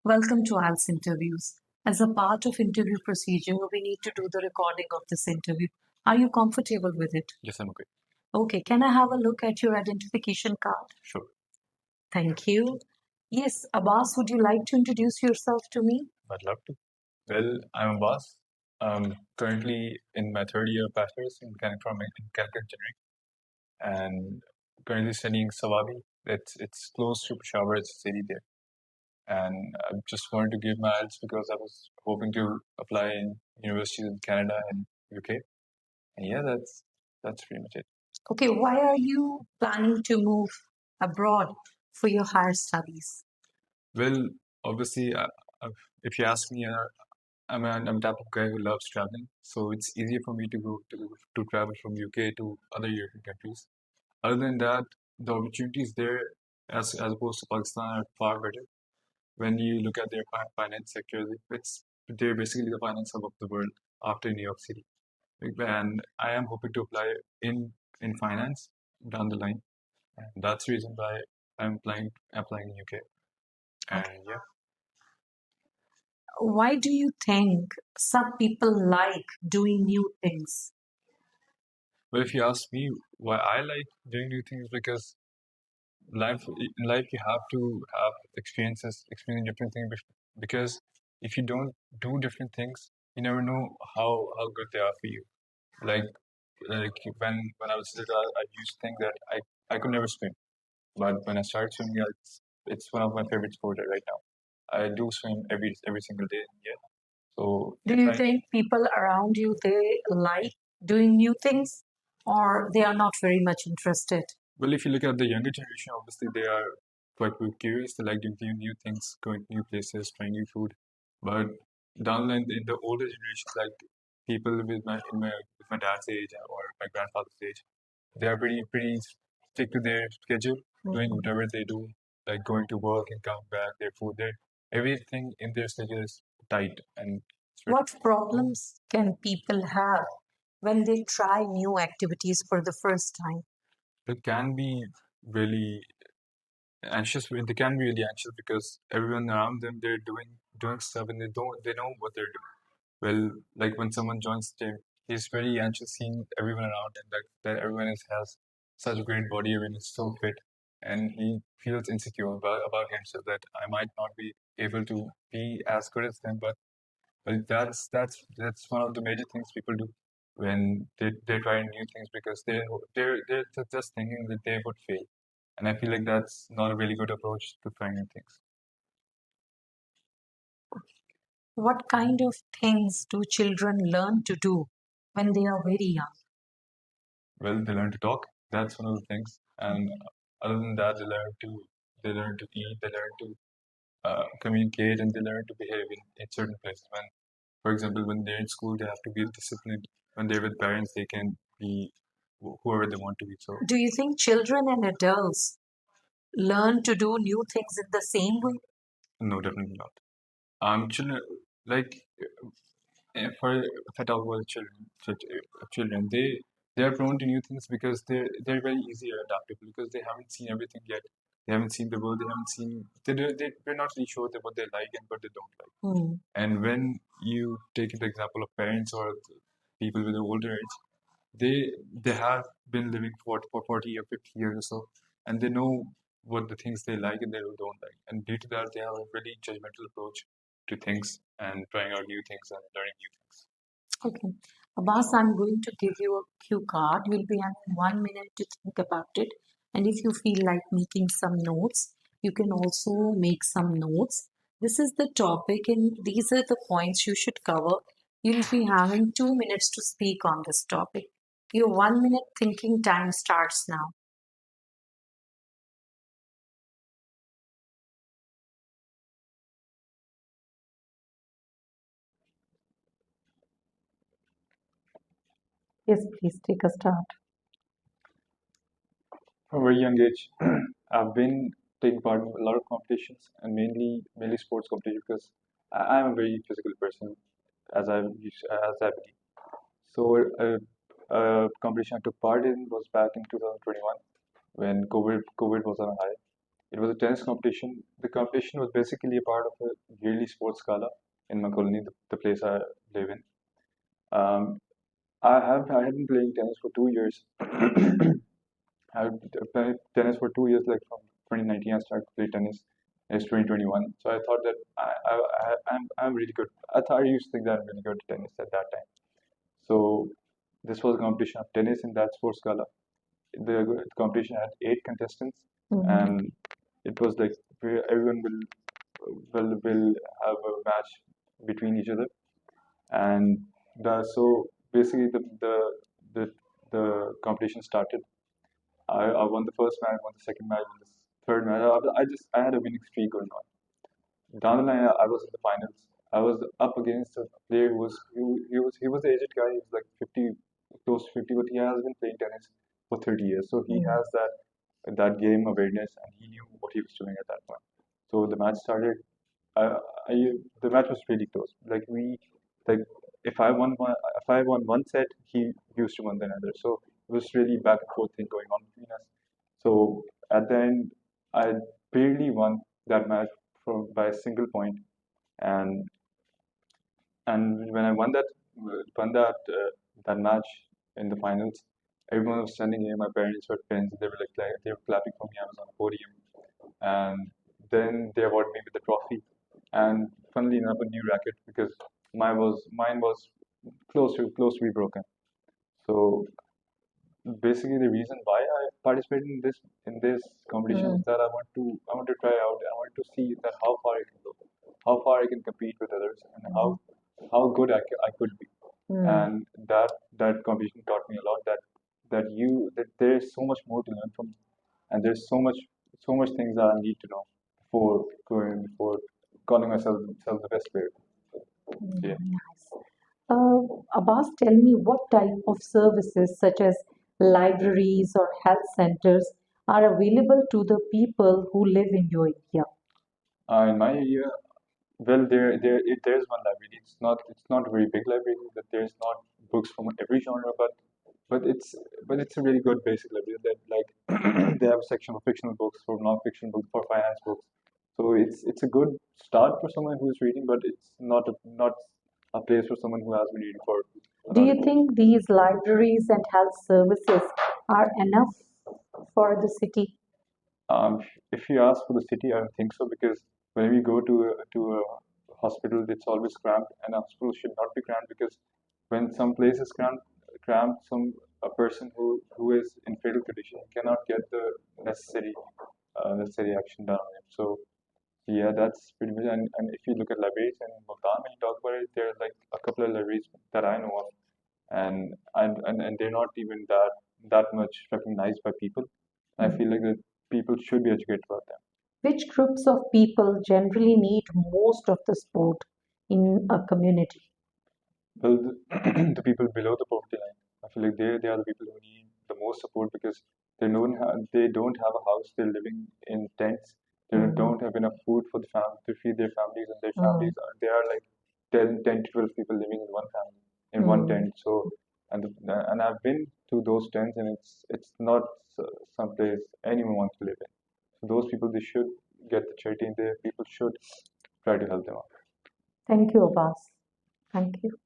Welcome to IELTS interviews. As a part of interview procedure, we need to do the recording of this interview. Are you comfortable with it? Yes, I'm okay. Okay, can I have a look at your identification card? Sure. Thank you. Yes, Abbas, would you like to introduce yourself to me? I'd love to. Well, I'm Abbas. I'm currently in my third year of bachelor's in mechanical engineering and currently studying Sawabi. It's close to Peshawar, it's a city there. And I just wanted to give my IELTS because I was hoping to apply in universities in Canada and UK. And yeah, that's pretty much it. Okay, why are you planning to move abroad for your higher studies? Well, obviously, if you ask me, I'm a type of guy who loves traveling, so it's easier for me to go to travel from UK to other European countries. Other than that, the opportunities there, as opposed to Pakistan, are far better. When you look at their finance sector, they're basically the finance hub of the world after New York City. And I am hoping to apply in finance down the line. And that's the reason why I'm applying in UK. And yeah. Why do you think some people like doing new things? But if you ask me why I like doing new things, because in life you have to have experience different things. Because if you don't do different things, you never know how good they are for you. Like when I was little, I used to think that I could never swim, but when I started swimming, it's one of my favorite sports right now. I do swim every single day. Yeah. So Do if you I think people around you they like doing new things or they are not very much interested? Well, if you look at the younger generation, obviously they are quite curious. They like doing new things, going to new places, trying new food. But down the line, in the older generations, like people with my dad's age or my grandfather's age, they are pretty stick to their schedule, doing whatever they do, like going to work and coming back, their food, everything in their schedule is tight and What problems can people have when they try new activities for the first time? it can be really anxious. They can be really anxious because everyone around them they're doing stuff and they know what they're doing. Well, like when someone joins the gym, he's very anxious seeing everyone around and that everyone has such great body, everyone is so fit, and he feels insecure about himself that I might not be able to be as good as them. But that's one of the major things people do when they try new things because they're just thinking that they would fail. And I feel like that's not a really good approach to trying new things. What kind of things do children learn to do when they are very young? Well, they learn to talk. That's one of the things. And other than that, they learn to eat. They learn to communicate, and they learn to behave in certain places. For example, when they're in school, they have to be disciplined. When they're with parents, they can be whoever they want to be. So, Do you think children and adults learn to do new things in the same way? no, definitely not. Children like if I talk about children, they are prone to new things because they're very easy or adaptable because they haven't seen everything yet. They haven't seen the world. They haven't seen. They're not really sure what they like and what they don't like. And when you take the example of parents or people with an older age, they have been living for 40 or 50 years or so, and they know what the things they like and they don't like. And due to that, they have a really judgmental approach to things and trying out new things and learning new things. Okay. Abbas, I'm going to give you a cue card. You'll be having 1 minute to think about it. And if you feel like making some notes, you can also make some notes. This is the topic, and these are the points you should cover. You'll be having 2 minutes to speak on this topic. Your 1 minute thinking time starts now. Yes, please take a start. From a very young age, I've been taking part in a lot of competitions and mainly sports competitions because I'm a very physical person as I believe. So a competition I took part in was back in 2021 when COVID was on a high. It was a tennis competition. The competition was basically a part of a yearly sports gala in my colony, the place I live in. Um, I have been playing tennis for 2 years. I've played tennis for 2 years, like from 2019 I started to play tennis. It's 2021. So I thought that I'm really good. I thought I used to think that I'm really good at tennis at that time. So this was a competition of tennis in that sports gala. The competition had 8 contestants, and it was like everyone will have a match between each other, and so basically the the competition started. I won the first match, won the second match, won the third match. I had a winning streak going on. Down the line, I was in the finals. I was up against a player who was the aged guy. He was like 50, close to 50, but he has been playing tennis for 30 years. So he has that game awareness, and he knew what he was doing at that point. So the match started. I, I, the match was really close. Like if I won one set, he used to win the other. So it was really back and forth thing going on between us. So at the end, I barely won that match by a single point, and when I won that match in the finals, everyone was standing here. My parents were pins. They were they were clapping for me. I was on the podium, and then they awarded me with the trophy. And funnily enough, a new racket because mine was close to be broken. So basically, the reason why I participated in this competition is that I want to try out. I want to see that how far I can go, how far I can compete with others, and how good I could be. And that competition taught me a lot that there is so much more to learn from, and there's so much things that I need to know before calling myself the best player. Yeah. Nice. Abbas, tell me what type of services such as libraries or health centers are available to the people who live in your area? In my area, well, there's one library. It's not a very big library. That there's not books from every genre, but it's a really good basic library. That like they have a section for fictional books, for non-fiction books, for finance books. So it's a good start for someone who is reading, but it's not a place for someone who has been reading for a Do lot you of years. think these libraries and health services are enough for the city? If you ask for the city, I don't think so because when we go to a hospital, it's always cramped, and a hospital should not be cramped because when some place is cramped, a person who is in fatal condition cannot get the necessary necessary action done on him. So yeah, that's pretty much. And if you look at libraries in Multan, when you talk about it, there are like a couple of libraries that I know of, and they're not even that much recognized by people. I feel like that people should be educated about them. Which groups of people generally need most of the support in a community? Well, the people below the poverty line, I feel like they are the people who need the most support because they don't have a house. They're living in tents. They don't have enough food for the family to feed their families, and their families are they are like 10 to 12 people living in one family in one tent. So and I've been to those tents, and it's not some place anyone wants to live in. So those people they should get the charity, and the people should try to help them out. Thank you, Abbas. Thank you.